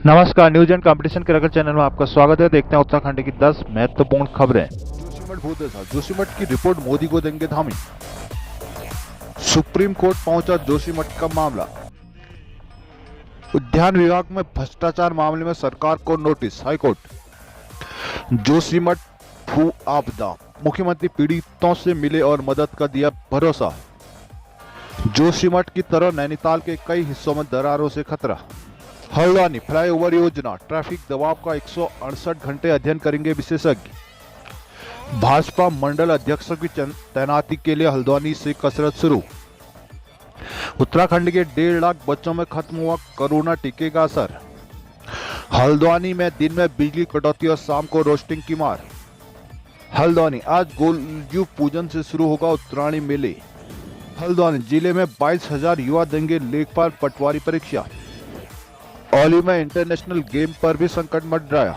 नमस्कार, news and competition के रगड़ चैनल में आपका स्वागत है। देखते हैं उत्तराखंड की 10 महत्वपूर्ण खबरें। जोशीमठ भूतनाथ, जोशीमठ की रिपोर्ट मोदी को देंगे धामी। सुप्रीम कोर्ट पहुंचा जोशीमठ का मामला। उद्यान विभाग में भ्रष्टाचार मामले में सरकार को नोटिस, हाईकोर्ट। जोशीमठ भू आपदा, मुख्यमंत्री पीड़ितों से मिले और मदद का दिया भरोसा। जोशीमठ की तरह नैनीताल के कई हिस्सों में दरारों से खतरा। हल्द्वानी फ्लाईओवर योजना, ट्रैफिक दबाव का 168 घंटे अध्ययन करेंगे विशेषज्ञ। भाजपा मंडल अध्यक्षों की तैनाती के लिए हल्द्वानी से कसरत शुरू। उत्तराखंड के 1.5 लाख बच्चों में खत्म हुआ कोरोना टीके का असर। हल्द्वानी में दिन में बिजली कटौती और शाम को रोस्टिंग की मार। हल्द्वानी, आज गोलयू पूजन से शुरू होगा उत्तरायणी मेले। हल्द्वानी जिले में 22,000 युवा देंगे लेखपाल पटवारी परीक्षा। औली में इंटरनेशनल गेम पर भी संकट मंडराया।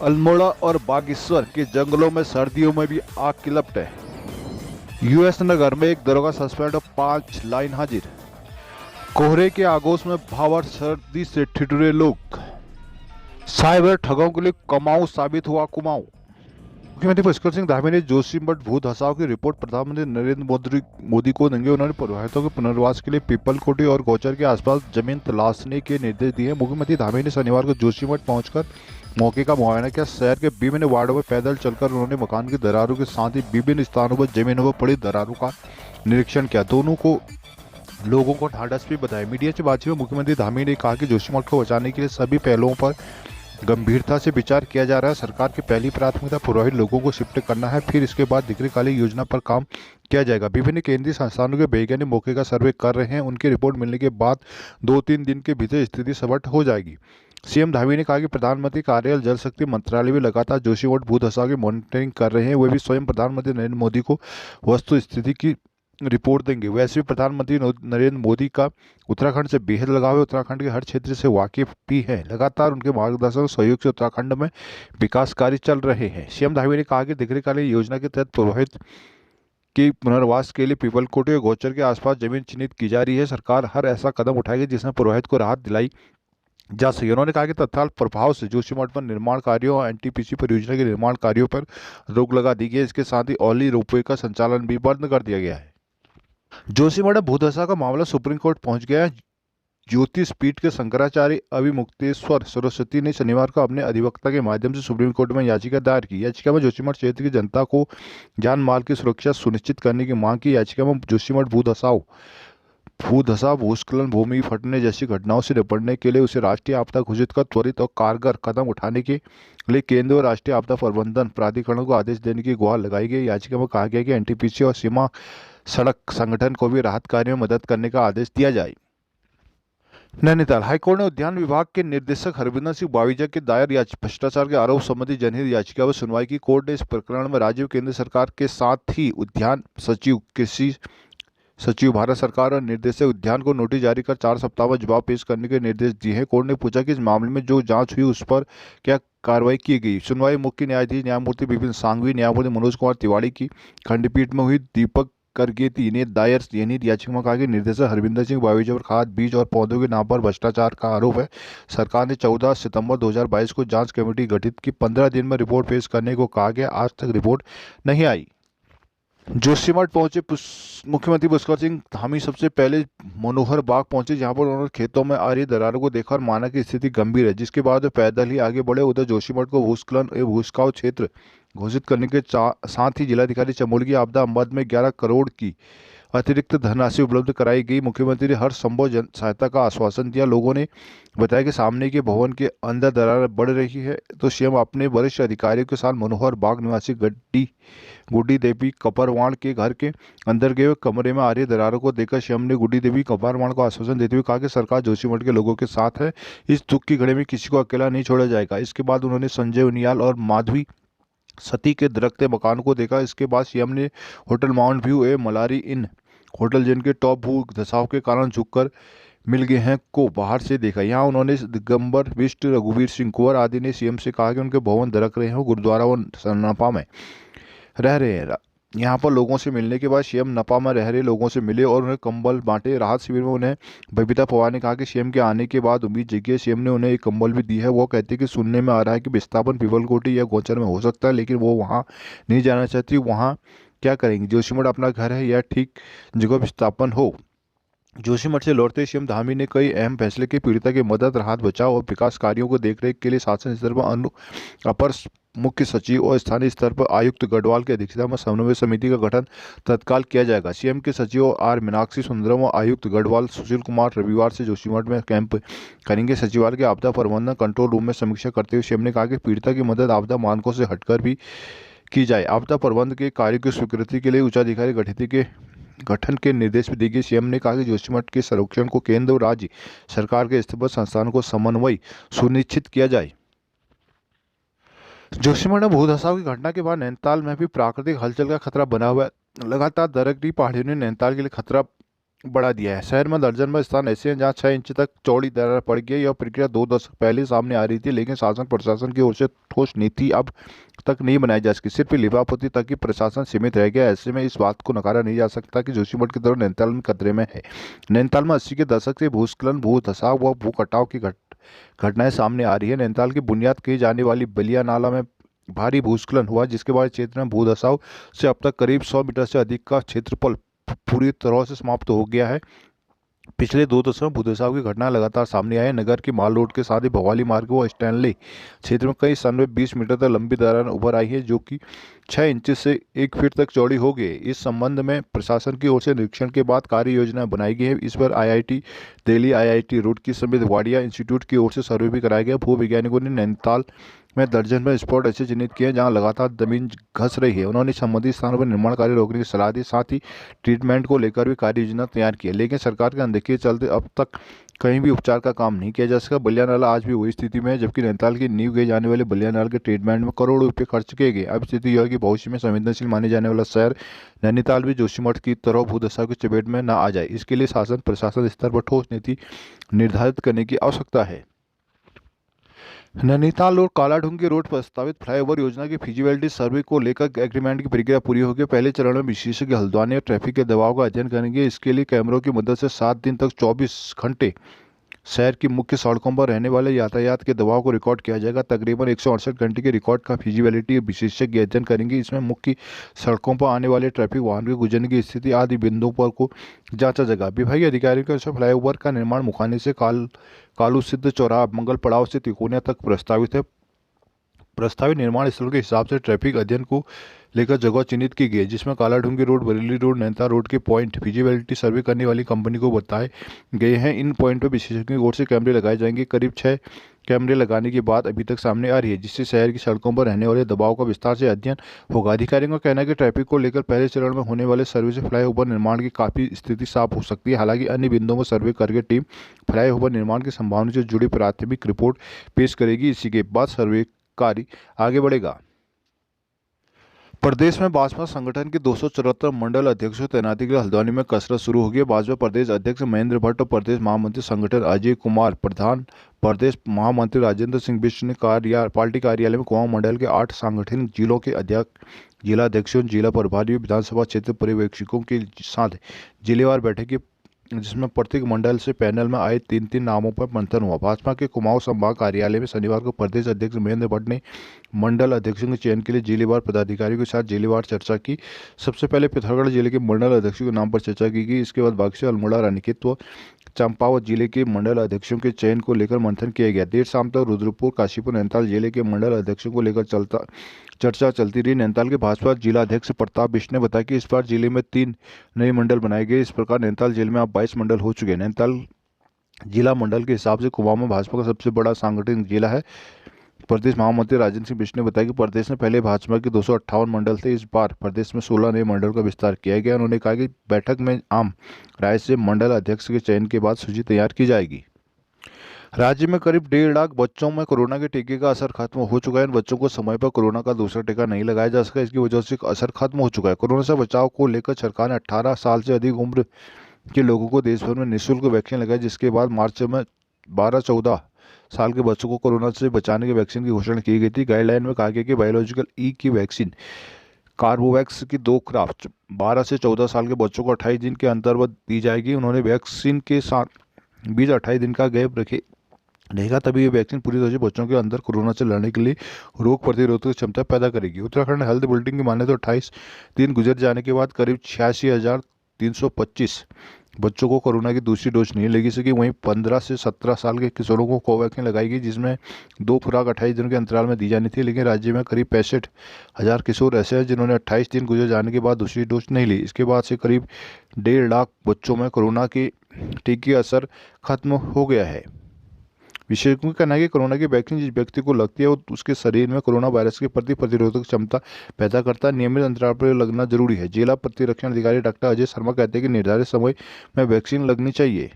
अल्मोड़ा और बागेश्वर के जंगलों में सर्दियों में भी आग की लपटें। यूएस नगर में एक दरोगा सस्पेंड और 5 लाइन हाजिर। कोहरे के आगोश में भावर सर्दी से ठिठुरे लोग। साइबर ठगों के लिए कमाऊ साबित हुआ कुमाऊं। मुख्यमंत्री पुष्कर सिंह धामी ने जोशीमठ भू धसाव की रिपोर्ट प्रधानमंत्री नरेंद्र मोदी को देंगे। उन्होंने प्रभावितों के पुनर्वास के लिए पीपलकोटी और गौचर के आसपास जमीन तलाशने के निर्देश दिए। मुख्यमंत्री धामी ने शनिवार को जोशीमठ पहुंचकर मौके का मुआयना किया। शहर के विभिन्न वार्डों में पैदल चलकर उन्होंने मकान की दरारों के साथ ही विभिन्न स्थानों पर जमीनों पर पड़ी दरारों का निरीक्षण किया। दोनों को लोगों को ढांढस भी बधाई। मीडिया से बातचीत में मुख्यमंत्री धामी ने कहा कि जोशीमठ को बचाने के लिए सभी पहलुओं पर गंभीरता से विचार किया जा रहा है। सरकार की पहली प्राथमिकता प्रभावित लोगों को शिफ्ट करना है, फिर इसके बाद दीर्घकालीन योजना पर काम किया जाएगा। विभिन्न केंद्रीय संस्थानों के वैज्ञानिक मौके का सर्वे कर रहे हैं। उनकी रिपोर्ट मिलने के बाद 2-3 दिन के भीतर स्थिति स्पष्ट हो जाएगी। सीएम धामी ने कहा कि प्रधानमंत्री कार्यालय जल शक्ति मंत्रालय भी लगातार जोशीमठ भू धसाव की मॉनिटरिंग कर रहे हैं। वे भी स्वयं प्रधानमंत्री नरेंद्र मोदी को वस्तु स्थिति की रिपोर्ट देंगे। वैसे भी प्रधानमंत्री नरेंद्र मोदी का उत्तराखंड से बेहद लगाव है। उत्तराखंड के हर क्षेत्र से वाकिफ भी है। लगातार उनके मार्गदर्शन और सहयोग से उत्तराखंड में विकास कार्य चल रहे हैं। सीएम धामी ने कहा कि दीर्घकालीन योजना के तहत प्रभावित के पुनर्वास के लिए पीपलकोटी और गौचर के आसपास जमीन चिन्हित की जा रही है। सरकार हर ऐसा कदम उठाएगी जिसमें प्रभावित को राहत दिलाई जा सके। उन्होंने कहा कि तत्काल प्रभाव से जोशीमठ पर निर्माण कार्यों और एनटीपीसी परियोजना के निर्माण कार्यों पर रोक लगा दी गई है। इसके साथ ही औली रोपवे का संचालन भी बंद कर दिया गया है। जोशीमठ भूधसा का मामला सुप्रीम कोर्ट पहुंच गया है। ज्योतिष पीठ के शंकराचार्य अभिमुक्तेश्वर सरस्वती ने शनिवार को अपने अधिवक्ता के माध्यम से सुप्रीम कोर्ट में याचिका दायर की। याचिका में जोशीमठ क्षेत्र की जनता को जान माल की सुरक्षा सुनिश्चित करने की मांग की। याचिका में जोशीमठ भूधसा भूस्खलन, भूमि फटने जैसी घटनाओं से निपटने के लिए उसे राष्ट्रीय आपदा घोषित कर त्वरित और कारगर कदम उठाने के लिए केंद्र और राष्ट्रीय आपदा प्रबंधन प्राधिकरणों को आदेश देने की गुहार लगाई गई। याचिका में कहा गया कि एनटीपीसी और सीमा सड़क संगठन को भी राहत कार्य में मदद करने का आदेश दिया जाए। नैनीताल हाईकोर्ट ने उद्यान विभाग के निदेशक हरविंदर सिंह बाविजा के दायर भ्रष्टाचार के आरोप संबंधी जनहित याचिका पर सुनवाई की। कोर्ट ने इस प्रकरण में राज्य केंद्र सरकार के साथ ही उद्यान सचिव, कृषि सचिव, भारत सरकार और निर्देशक उद्यान को नोटिस जारी कर 4 सप्ताह में जवाब पेश करने के निर्देश दिए हैं। कोर्ट ने पूछा कि इस मामले में जो जांच हुई उस पर क्या कार्रवाई की गई। सुनवाई मुख्य न्यायाधीश न्यायमूर्ति विपिन सांघवी, न्यायमूर्ति मनोज कुमार तिवारी की खंडपीठ में हुई। दीपक करगेती ने दायर जनहित याचिका में कहा कि निर्देशक हरविंदर सिंह बाविजा पर खाद, बीज और पौधों के नाम पर भ्रष्टाचार का आरोप है। सरकार ने 14 सितंबर 2022 को जांच कमेटी गठित की। 15 दिन में रिपोर्ट पेश करने को कहा गया। आज तक रिपोर्ट नहीं आई। जोशीमठ पहुंचे मुख्यमंत्री पुष्कर सिंह धामी सबसे पहले मनोहर बाग पहुंचे, जहां पर उन्होंने खेतों में आ रही दरारों को देखा और माना कि स्थिति गंभीर है, जिसके बाद वे पैदल ही आगे बढ़े। उधर जोशीमठ को भूस्खलन एवं भूस्काव क्षेत्र घोषित करने के साथ ही जिलाधिकारी चमोली की आपदा मद में 11 करोड़ की अतिरिक्त धनराशि उपलब्ध कराई गई। मुख्यमंत्री ने हर संभव सहायता का आश्वासन दिया। लोगों ने बताया कि सामने के भवन के अंदर दरार बढ़ रही है, तो सीएम अपने वरिष्ठ अधिकारियों के साथ मनोहर बाग निवासी गुड्डी देवी कपरवाण के घर के अंदर गए। कमरे में आ रही दरारों को देखकर सीएम ने गुड्डी देवी कपरवाण को आश्वासन देते हुए कहा कि सरकार जोशीमठ के लोगों के साथ है। इस दुख की घड़ी में किसी को अकेला नहीं छोड़ा जाएगा। इसके बाद उन्होंने संजय उनियाल और माधवी सती के दरकते मकान को देखा। इसके बाद सीएम ने होटल माउंट व्यू ए मलारी इन होटल जिनके टॉप भू धसाव के कारण झुककर मिल गए हैं को बाहर से देखा। यहाँ उन्होंने दिगंबर बिष्ट, रघुवीर सिंह कुंवर आदि ने सीएम से कहा कि उनके भवन दरक रहे हैं। गुरुद्वारा व सन्नापा में रह रहे हैं। यहाँ पर लोगों से मिलने के बाद सीएम नपा में रह रहे लोगों से मिले और उन्हें कंबल बांटे। राहत शिविर में उन्हें बबीता पवार ने कहा कि सीएम के आने के बाद उम्मीद जगी है। सीएम ने उन्हें एक कंबल भी दी है। वो कहती है कि सुनने में आ रहा है कि विस्थापन पीपलकोटी या गौचर में हो सकता है, लेकिन वो वहाँ नहीं जाना चाहती। वहाँ क्या करेंगी? जोशीमठ अपना घर है या ठीक जगह विस्थापन हो? जोशीमठ से लौटते सीएम धामी ने कई अहम फैसले किए। पीड़िता की मदद, राहत, बचाव और विकास कार्यों को देखरेख के लिए शासन स्तर पर अपर मुख्य सचिव और स्थानीय स्तर पर आयुक्त गढ़वाल की अध्यक्षता में समन्वय समिति का गठन तत्काल किया जाएगा। सीएम के सचिव आर मीनाक्षी सुंदरम और आयुक्त गढ़वाल सुशील कुमार रविवार से जोशीमठ में कैंप करेंगे। सचिवालय के आपदा प्रबंधन कंट्रोल रूम में समीक्षा करते हुए सीएम ने कहा कि पीड़िता की मदद आपदा मानकों से हटकर भी की जाए। आपदा प्रबंधन के कार्य की स्वीकृति के लिए उच्चाधिकारी गठन के निर्देश भी दिए गए। सीएम ने कहा कि जोशीमठ के संरक्षण को केंद्र और राज्य सरकार के स्तर पर संस्थानों को समन्वय सुनिश्चित किया जाए। जोशीमठ में भूधसाव की घटना के बाद नैनीताल में भी प्राकृतिक हलचल का खतरा बना हुआ है। लगातार दरकती पहाड़ियों ने नैनीताल के लिए खतरा बढ़ा दिया है। शहर में दर्जन में स्थान ऐसे हैं जहां 6 इंच तक चौड़ी दरार पड़ गई। यह प्रक्रिया 2 दशक पहले सामने आ रही थी, लेकिन शासन प्रशासन की ओर से ठोस नीति अब तक नहीं बनाई जा सकी। सिर्फ लिबापोती तक ही प्रशासन सीमित रह गया। ऐसे में इस बात को नकारा नहीं जा सकता कि जोशीमठ की तरह नैनीताल में खतरे में है। नैनीताल में 80 के दशक से भूस्खलन, भूधसाव व भू कटाव की घटनाएं सामने आ रही है। नैनीताल की बुनियाद की जाने वाली बलिया नाला में भारी भूस्खलन हुआ, जिसके बाद क्षेत्र में भूधसाव से अब तक करीब 100 मीटर से अधिक का क्षेत्रफल पूरी तरह से समाप्त हो गया है। पिछले 2 दशकों में भूधसाव की घटना लगातार सामने आई है। नगर की माल रोड के साथ ही भवाली मार्ग व स्टैनली क्षेत्र में कई स्थानों में 20 मीटर तक लंबी दरारें उभर आई है, जो कि 6 इंच से 1 फीट तक चौड़ी हो गई। इस संबंध में प्रशासन की ओर से निरीक्षण के बाद कार्य योजना बनाई गई है। इस पर आईआईटी दिल्ली, आईआईटी रुड़की समेत वाडिया इंस्टीट्यूट की ओर से सर्वे भी कराया गया। भू वैज्ञानिकों ने नैनीताल में दर्जन में स्पॉट ऐसे चिन्हित किए हैं जहां लगातार जमीन घस रही है। उन्होंने संबंधित स्थानों पर निर्माण कार्य रोकने की सलाह दी। साथ ही ट्रीटमेंट को लेकर भी कार्य योजना तैयार की है, लेकिन सरकार के अनदेखी के चलते अब तक कहीं भी उपचार का काम नहीं किया जा सका। बलिया नाला आज भी वही स्थिति में है, जबकि नैनीताल की नींव गए जाने वाले बलिया नाला के ट्रीटमेंट में करोड़ों रुपये खर्च किए गए। अब स्थिति यह है कि भविष्य में संवेदनशील माने जाने वाला शहर नैनीताल भी जोशीमठ की तरह भूधसाव की चपेट में न आ जाए। इसके लिए शासन प्रशासन स्तर पर ठोस नीति निर्धारित करने की आवश्यकता है। नैनीताल और कालाढूंगी रोड पर प्रस्तावित फ्लाईओवर योजना की फिजिबिलिटी सर्वे को लेकर एग्रीमेंट की प्रक्रिया पूरी होगी। पहले चरण में विशेषज्ञ हल्द्वानी और ट्रैफिक के दबाव का अध्ययन करेंगे। इसके लिए कैमरों की मदद से 7 दिन तक 24 घंटे शहर की मुख्य सड़कों पर रहने वाले यातायात के दबाव को रिकॉर्ड किया जाएगा। तकरीबन 168 घंटे के रिकॉर्ड का फिजिबिलिटी विशेषज्ञ अध्ययन करेंगे। इसमें मुख्य सड़कों पर आने वाले ट्रैफिक वाहन के गुजरने की स्थिति आदि बिंदुओं पर को जांचा जाएगा। विभागीय अधिकारियों के अनुसार फ्लाईओवर का निर्माण मुखाने से कालू सिद्ध चौराहा मंगल पड़ाव से तिकोनिया तक प्रस्तावित है। प्रस्तावित निर्माण स्थल के हिसाब से ट्रैफिक अध्ययन को लेकर जगह चिन्हित की गई है, जिसमें Kaladhungi road, Bareilly road, Nainital road के पॉइंट फिजिबिलिटी सर्वे करने वाली कंपनी को बताए गए हैं। इन पॉइंट पर विशेषज्ञों की ओर से कैमरे लगाए जाएंगे। करीब 6 कैमरे लगाने की बात अभी तक सामने आ रही है, जिससे शहर की सड़कों पर रहने वाले दबाव का विस्तार से अध्ययन होगा। अधिकारियों का कहना है कि ट्रैफिक को लेकर पहले चरण में होने वाले सर्वे से फ्लाईओवर निर्माण की काफ़ी स्थिति साफ हो सकती है। हालांकि अन्य बिंदुओं में सर्वे करके टीम फ्लाईओवर निर्माण की संभावना से जुड़ी प्राथमिक रिपोर्ट पेश करेगी। इसी के बाद सर्वे कार्य आगे बढ़ेगा। प्रदेश में भाजपा संगठन के 274 मंडल अध्यक्षों की तैनाती के लिए हल्द्वानी में कसरत शुरू होगी। भाजपा प्रदेश अध्यक्ष महेंद्र भट्ट और प्रदेश महामंत्री संगठन अजय कुमार प्रधान, प्रदेश महामंत्री राजेंद्र सिंह बिष्ट ने पार्टी कार्यालय में कुमाऊं मंडल के 8 सांगठनिक जिलों के जिलाध्यक्षों, जिला प्रभारियों, विधानसभा क्षेत्र पर्यवेक्षकों के साथ जिलेवार बैठक की, जिसमें प्रत्येक मंडल से पैनल में आए 3-3 नामों पर मंथन हुआ। भाजपा के कुमाऊं संभाग कार्यालय में शनिवार को प्रदेश अध्यक्ष महेंद्र भट्ट ने मंडल अध्यक्षों के चयन के लिए जिलेवार पदाधिकारियों के साथ जिलेवार चर्चा की। सबसे पहले पिथौरागढ़ जिले के मंडल अध्यक्षों के नाम पर चर्चा की गई। इसके बाद बक्सर, अल्मोड़ा, रानीखेत व चंपावत जिले के मंडल अध्यक्षों के चयन को लेकर मंथन किया गया। देर शाम तक रुद्रपुर, काशीपुर, नैनीताल जिले के मंडल अध्यक्षों को लेकर चर्चा चलती रही। नैनीताल के भाजपा जिलाध्यक्ष प्रताप बिष्ट ने बताया कि इस बार जिले में 3 नए मंडल बनाए गए। इस प्रकार नैनीताल जिले में अब 22 मंडल हो चुके हैं। नैनीताल जिला मंडल के हिसाब से कुमाऊं में भाजपा का सबसे बड़ा सांगठनिक जिला है। प्रदेश महामंत्री राजेंद्र सिंह बिष्ट ने बताया कि प्रदेश में पहले भाजपा के 258 मंडल थे। इस बार प्रदेश में 16 नए मंडल का विस्तार किया गया। उन्होंने कहा कि बैठक में आम राय से मंडल अध्यक्ष के चयन के बाद सूची तैयार की जाएगी। राज्य में करीब 1.5 लाख बच्चों में कोरोना के टीके का असर खत्म हो चुका है। इन बच्चों को समय पर कोरोना का दूसरा टीका नहीं लगाया जा सका, इसकी वजह से असर खत्म हो चुका है। कोरोना से बचाव को लेकर सरकार ने 18 साल से अधिक उम्र के लोगों को देश भर में निःशुल्क वैक्सीन लगाई, जिसके बाद मार्च में 12-14 साल के बच्चों को कोरोना से बचाने के वैक्सीन की घोषणा की गई थी। गाइडलाइन में कहा गया कि बायोलॉजिकल ई की वैक्सीन कार्बोवैक्स की 2 खुराक 12 से 14 साल के बच्चों को 28 दिन के अंतर्गत दी जाएगी। उन्होंने वैक्सीन के साथ 20-28 दिन का गैप रहेगा, तभी ये वैक्सीन पूरी तरह से बच्चों के अंदर कोरोना से लड़ने के लिए रोग प्रतिरोधक क्षमता पैदा करेगी। उत्तराखंड हेल्थ बुलेटिन की माने तो 28 दिन गुजर जाने के बाद करीब 86,325 बच्चों को कोरोना की दूसरी डोज नहीं लगी सकी। वहीं 15 से 17 साल के किशोरों को कोवैक्सीन लगाई गई, जिसमें 2 खुराक 28 दिनों के अंतराल में दी जानी थी। लेकिन राज्य में करीब 65,000 किशोर ऐसे हैं जिन्होंने 28 दिन गुजर जाने के बाद दूसरी डोज नहीं ली। इसके बाद से करीब 1.5 लाख बच्चों में कोरोना के टीके का असर खत्म हो गया है। विशेषज्ञों का कहना है कि कोरोना की वैक्सीन जिस व्यक्ति को लगती है वो उसके शरीर में कोरोना वायरस के प्रति प्रतिरोधक क्षमता पैदा करता है। नियमित अंतराल पर लगना जरूरी है। जिला प्रतिरक्षण अधिकारी डॉक्टर अजय शर्मा कहते हैं कि निर्धारित समय में वैक्सीन लगनी चाहिए।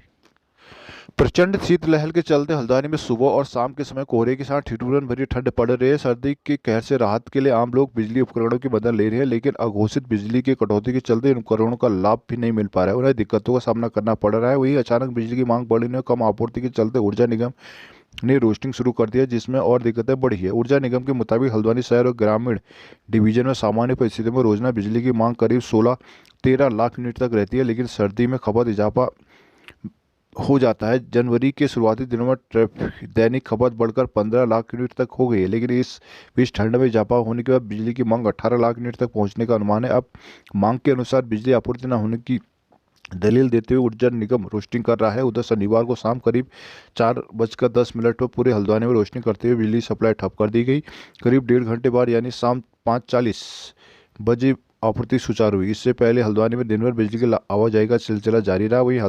प्रचंड शीतलहर के चलते हल्द्वानी में सुबह और शाम के समय कोहरे के साथ ठिठुरन भरी ठंड पड़ रही है। सर्दी के कहर से राहत के लिए आम लोग बिजली उपकरणों की मदद ले रहे हैं, लेकिन अघोषित बिजली की कटौती के चलते इन उपकरणों का लाभ भी नहीं मिल पा रहा है। उन्हें दिक्कतों का सामना करना पड़ रहा है। वहीं अचानक बिजली की मांग बढ़ने और कम आपूर्ति के चलते ऊर्जा निगम ने रोस्टिंग शुरू कर दिया, जिसमें और दिक्कतें बढ़ी है। ऊर्जा निगम के मुताबिक हल्द्वानी शहर और ग्रामीण डिवीजन में सामान्य परिस्थितियों में रोजाना बिजली की मांग करीब 16-13 लाख यूनिट तक रहती है, लेकिन सर्दी में खपत इजाफा हो जाता है। जनवरी के शुरुआती दिनों में दैनिक खपत बढ़कर 15 लाख यूनिट तक हो गई है, लेकिन इस बीच ठंड में इजाफा होने के बाद बिजली की मांग 18 लाख यूनिट तक पहुंचने का अनुमान है। अब मांग के अनुसार बिजली आपूर्ति न होने की दलील देते हुए ऊर्जा निगम रोस्टिंग कर रहा है। उधर शनिवार को शाम करीब 4:10 पर पूरे हल्द्वानी में रोशनी करते हुए बिजली सप्लाई ठप कर दी गई। करीब 1.5 घंटे बाद यानी शाम 5:40 बजे आपूर्ति सुचारू हुई। इससे पहले हल्द्वानी में दिन भर बिजली की आवाजाही का सिलसिला जारी रहा। वहीं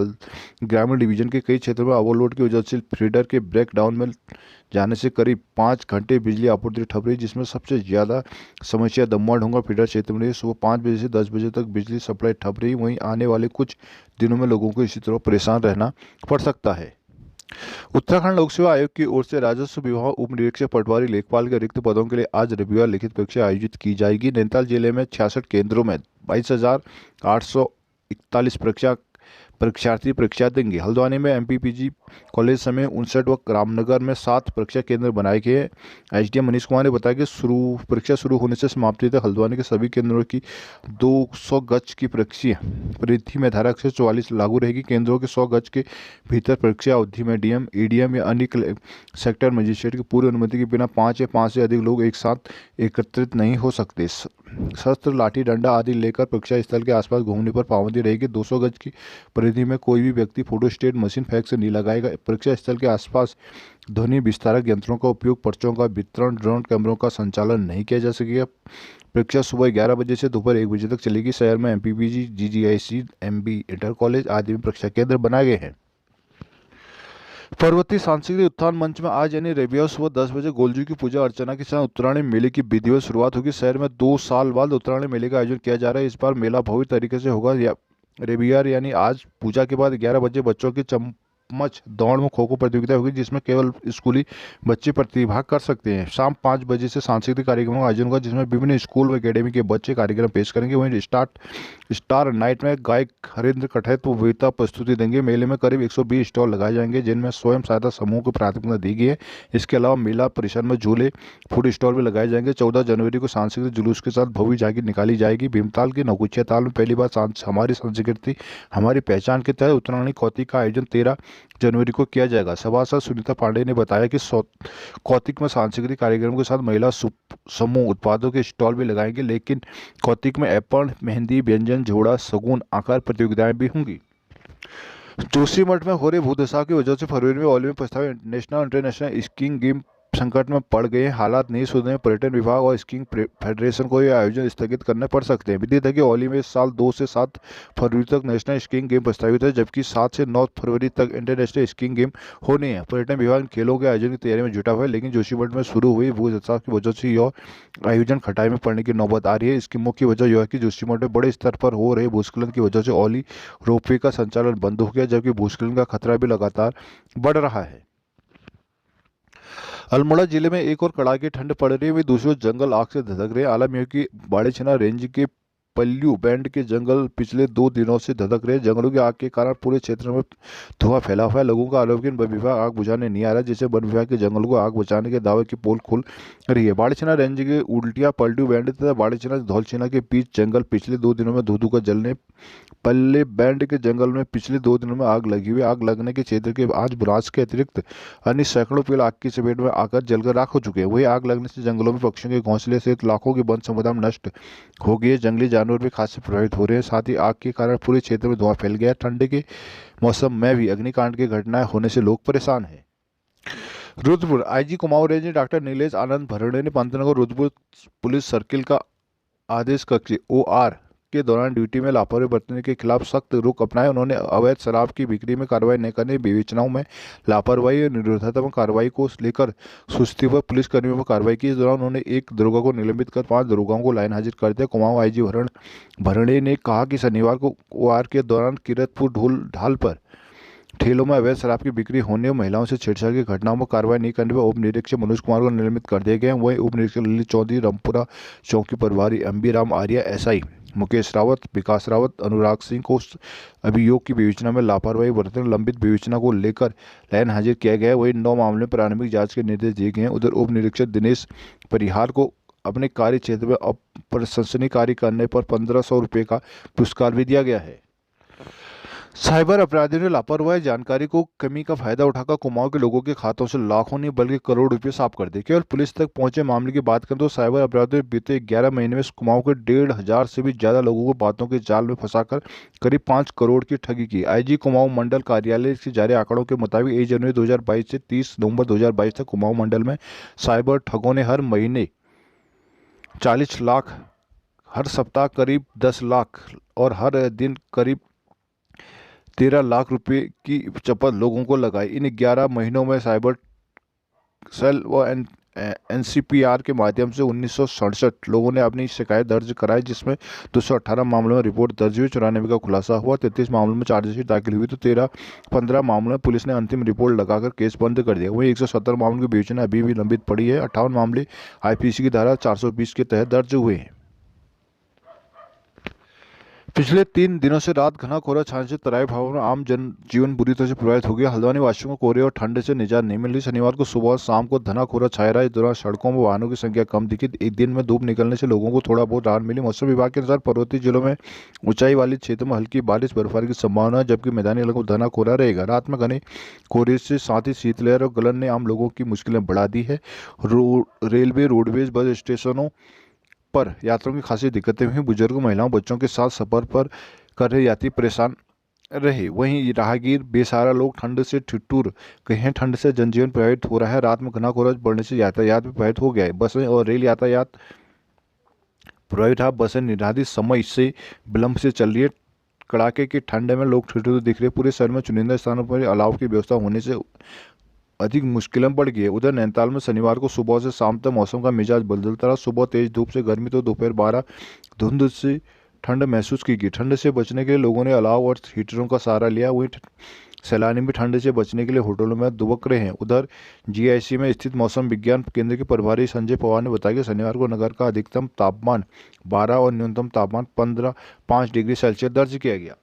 ग्रामीण डिवीजन के कई क्षेत्रों में ओवरलोड की वजह से फीडर के ब्रेकडाउन में जाने से करीब 5 घंटे बिजली आपूर्ति ठप रही, जिसमें सबसे ज़्यादा समस्या दमोह ढोंगा फीडर क्षेत्र में रही। सुबह 5 बजे से 10 बजे तक बिजली सप्लाई ठप रही। वहीं आने वाले कुछ दिनों में लोगों को इसी तरह परेशान रहना पड़ सकता है। उत्तराखंड लोक सेवा आयोग की ओर से राजस्व विभाग उप निरीक्षक पटवारी लेखपाल के रिक्त पदों के लिए आज रविवार लिखित परीक्षा आयोजित की जाएगी। नैनीताल जिले में 66 केंद्रों में 22,841 परीक्षार्थी परीक्षा देंगे। हल्द्वानी में एमपीपीजी कॉलेज समेत 59 व रामनगर में 7 परीक्षा केंद्र बनाए गए हैं। एसडीएम मनीष कुमार ने बताया कि परीक्षा शुरू होने से समाप्ति तक हल्द्वानी के सभी केंद्रों की 200 गज की परीक्षा परिधि में धारा 144 लागू रहेगी। केंद्रों के 100 गज के भीतर परीक्षा अवधि में डीएम, एडीएम या अन्य सेक्टर मजिस्ट्रेट की पूर्व अनुमति के बिना 5 या 5 से अधिक लोग एक साथ एकत्रित नहीं हो सकते। शस्त्र, लाठी डंडा आदि लेकर परीक्षा स्थल के आसपास घूमने पर पाबंदी रहेगी। 200 गज की परिधि में कोई भी व्यक्ति फोटोस्टेट मशीन फैक्स से नहीं लगाएगा। परीक्षा स्थल के आसपास ध्वनि विस्तारक यंत्रों का उपयोग, पर्चों का वितरण, ड्रोन कैमरों का संचालन नहीं किया जा सकेगा। परीक्षा सुबह 11 बजे से दोपहर 1 बजे तक चलेगी। शहर में एमपीपीजी, जीजीआईसी, एमबी, इंटर कॉलेज आदि में परीक्षा केंद्र बनाए गए हैं। पर्वतीय सांस्कृतिक उत्थान मंच में आज यानी रविवार सुबह 10 बजे गोलजू की पूजा अर्चना के साथ उत्तरायणी मेले की विधिवत शुरुआत होगी। शहर में 2 साल बाद उत्तरायणी मेले का आयोजन किया जा रहा है। इस बार मेला भव्य तरीके से होगा। रविवार यानी आज पूजा के बाद 11 बजे बच्चों की चम्मच दौड़ में खो खो प्रतियोगिता होगी, जिसमें केवल स्कूली बच्चे प्रतिभाग कर सकते हैं। शाम 5 बजे से सांस्कृतिक कार्यक्रमों का आयोजन होगा, जिसमें विभिन्न स्कूल व अकेडमी के बच्चे कार्यक्रम पेश करेंगे। वहीं स्टार नाइट में गायक हरेंद्र कठैत व विविधता प्रस्तुति देंगे। मेले में करीब 120 स्टॉल लगाए जाएंगे, जिनमें स्वयं सहायता समूह को प्राथमिकता दी गई है। इसके अलावा मेला परिसर में झूले, फूड स्टॉल भी लगाए जाएंगे। 14 जनवरी को सांस्कृतिक जुलूस के साथ भव्य झांकी निकाली जाएगी। भीमताल की नौकुचिया ताल में पहली बार हमारी संस्कृति हमारी पहचान के तहत उत्तरायणी कौतिक का आयोजन 13 जनवरी को किया जाएगा। सभासद सुनीता पांडे ने बताया कि कौतिक में सांस्कृतिक कार्यक्रम के साथ महिला समूह उत्पादों के स्टॉल भी लगाएंगे, लेकिन कौतिक में ऐपण, मेहंदी, व्यंजन, झोड़ा, शगुन, आकार प्रतियोगिताएं भी होंगी। जोशीमठ में हो रहे भूदशा की वजह से फरवरी में ओली में प्रस्तावित नेशनल इंटरनेशनल स्कीइंग गेम संकट में पड़ गए। हालात नहीं सुधरे, पर्यटन विभाग और स्कीइंग फेडरेशन को यह आयोजन स्थगित करने पड़ सकते हैं। विदित है कि ओली में इस साल 2 से 7 फरवरी तक नेशनल स्कीइंग गेम प्रस्तावित है, जबकि 7 से 9 फरवरी तक इंटरनेशनल स्कीइंग गेम होने हैं। पर्यटन विभाग खेलों के आयोजन की तैयारी में जुटा हुआ है, लेकिन जोशीमठ में शुरू हुई भूदशा की वजह से यह आयोजन खटाई में पड़ने की नौबत आ रही है। इसकी मुख्य वजह यह है कि जोशीमठ में बड़े स्तर पर हो रहे भूस्खलन की वजह से ओली रोपवे का संचालन बंद हो गया, जबकि भूस्खलन का खतरा भी लगातार बढ़ रहा है। अल्मोड़ा जिले में एक और कड़ाके ठंड पड़ रही है, वही दूसरी ओर जंगल आग से धधक रहे हैं। आलम यह कि बाड़ेछना रेंज के पल्लू बैंड के जंगल पिछले 2 दिनों से धधक रहे। जंगलों की आग के कारण पूरे क्षेत्र में धुआं फैला हुआ है। लोगों का आरोप है कि वन विभाग आग बुझाने नहीं आ रहा, जिससे वन विभाग के जंगलों को आग बचाने के दावे की पोल खुल रही है। बाड़ीछीना रेंज के उल्टिया पल्लू बैंड तथा बाड़ीछीना धौलछीना के बीच जंगल पिछले 2 दिनों में धू का जलने पल्ले बैंड के जंगल में पिछले 2 दिनों में आग लगी हुई। आग लगने के क्षेत्र के आज बुरांस के अतिरिक्त अन्य सैकड़ों पेड़ आग की चपेट में आकर जलकर राख हो चुके हैं। वही आग लगने से जंगलों में पक्षियों के घोंसले सहित लाखों की वन संपदा नष्ट हो गई है। जंगली जानवर भी खासे प्रभावित हो रहे हैं। साथ ही आग के कारण पूरे क्षेत्र में धुआं फैल गया। ठंड के मौसम में भी अग्निकांड की घटनाएं होने से लोग परेशान हैं। Rudrapur IG Kumaon range doctor Nilesh Anand Bharne ने पंतनगर रुद्रपुर पुलिस सर्किल का आदेश कक्ष OR के दौरान ड्यूटी में लापरवाही बरतने के खिलाफ सख्त रुख अपनाया। उन्होंने अवैध शराब की बिक्री में कार्रवाई न करने, बेचनाओं में लापरवाही और निरोधात्मक कार्रवाई को लेकर सुस्ती पर पुलिस कर्मियों पर कार्रवाई की। इस दौरान उन्होंने एक दरोगा को निलंबित कर 5 दरोगाओं को लाइन हाजिर कर दिया। कुमाऊं आईजी भरणे ने कहा कि शनिवार को OR के दौरान किरतपुर ढाल पर ठेलों में अवैध शराब की बिक्री होने और महिलाओं से छेड़छाड़ की घटनाओं में कार्रवाई नहीं करने पर उप निरीक्षक मनोज कुमार को निलंबित कर दिए गए। वहीं उप निरीक्षक ललित चौधरी, रामपुरा चौकी प्रभारी MB राम आर्या, SI मुकेश रावत, विकास रावत, अनुराग सिंह को अभियोग की विवेचना में लापरवाही बरतने लंबित विवेचना को लेकर लाइन हाजिर किया गया है। वहीं 9 मामले में प्रारंभिक जांच के निर्देश दिए गए हैं। उधर उप निरीक्षक दिनेश परिहार को अपने कार्य क्षेत्र में अप्रशंसनीय करने पर 1500 रुपये का पुरस्कार भी दिया गया है। साइबर अपराधियों ने लापरवाही जानकारी को कमी का फायदा उठाकर कुमाऊं के लोगों के खातों से लाखों नहीं बल्कि करोड़ रुपए साफ कर दिए। केवल पुलिस तक पहुंचे मामले की बात करें तो साइबर अपराधियों ने बीते 11 महीने में कुमाऊं के 1500 से भी ज्यादा लोगों को बातों के जाल में फंसाकर करीब 5 करोड़ की ठगी की। आईजी कुमाऊं मंडल कार्यालय से जारी आंकड़ों के मुताबिक 1 जनवरी 2022 से 30 नवंबर 2022 तक कुमाऊं मंडल में साइबर ठगों ने हर महीने 40 लाख, हर सप्ताह करीब 10 लाख और हर दिन करीब 13 लाख रुपए की चपत लोगों को लगाई। इन 11 महीनों में साइबर सेल व NCPR के माध्यम से 1967 लोगों ने अपनी शिकायत दर्ज कराई, जिसमें 218 मामलों में रिपोर्ट दर्ज हुई, 94 का खुलासा हुआ, 33 मामलों में चार्जशीट दाखिल हुई तो 15 मामलों में पुलिस ने अंतिम रिपोर्ट लगाकर केस बंद कर दिया। वहीं 170 मामलों की विवेचना अभी भी लंबित पड़ी है। 58 मामले IPC की धारा 420 के तहत दर्ज हुए हैं। पिछले 3 दिनों से रात घना कोहरा छाने से तराई भाव में आम जनजीवन बुरी तरह से प्रभावित हो गया। हल्द्वानी वासियों को कोहरे और ठंड से निजात नहीं मिल रही। शनिवार को सुबह और शाम को घना कोहरा छाया रहा। इस दौरान सड़कों में वाहनों की संख्या कम दिखी। एक दिन में धूप निकलने से लोगों को थोड़ा बहुत राहत मिली। मौसम विभाग के अनुसार पर्वतीय जिलों में ऊंचाई वाले क्षेत्रों में हल्की बारिश बर्फबारी की संभावना है, जबकि मैदानी इलाकों में घना कोहरा रहेगा। रात में घने कोहरे से साथ ही शीतलहर और गलन ने आम लोगों की मुश्किलें बढ़ा दी है। रेलवे, रोडवेज, बस स्टेशनों पर यात्रियों की खासी दिक्कतें हुई। बुजुर्ग, महिलाओं, बच्चों के साथ सफर पर कर रहे यात्री परेशान रहे। वहीं राहगीर, बेसहारा लोग ठंड से ठिठुर गए हैं। ठंड से जनजीवन प्रभावित हो रहा है। रात में घना कोहरा बढ़ने से यातायात भी प्रभावित हो गया है। बसें और रेल यातायात प्रभावित है। बसें निर्धारित समय से विलंब से चल रही है। कड़ाके की ठंड में लोग ठिठुर दिख रहे। पूरे शहर में चुनिंदा स्थानों पर अलाव की व्यवस्था होने से अधिक मुश्किलें बढ़ गई है। उधर नैनीताल में शनिवार को सुबह से शाम तक मौसम का मिजाज बदलता रहा। सुबह तेज धूप से गर्मी तो दोपहर 12 धुंध से ठंड महसूस की गई। ठंड से बचने के लिए लोगों ने अलाव और हीटरों का सहारा लिया। वहीं सैलानी भी ठंड से बचने के लिए होटलों में दुबक रहे हैं। उधर GIC में स्थित मौसम विज्ञान केंद्र के प्रभारी संजय पवार ने बताया कि शनिवार को नगर का अधिकतम तापमान 12 और न्यूनतम तापमान 5 डिग्री सेल्सियस दर्ज किया गया।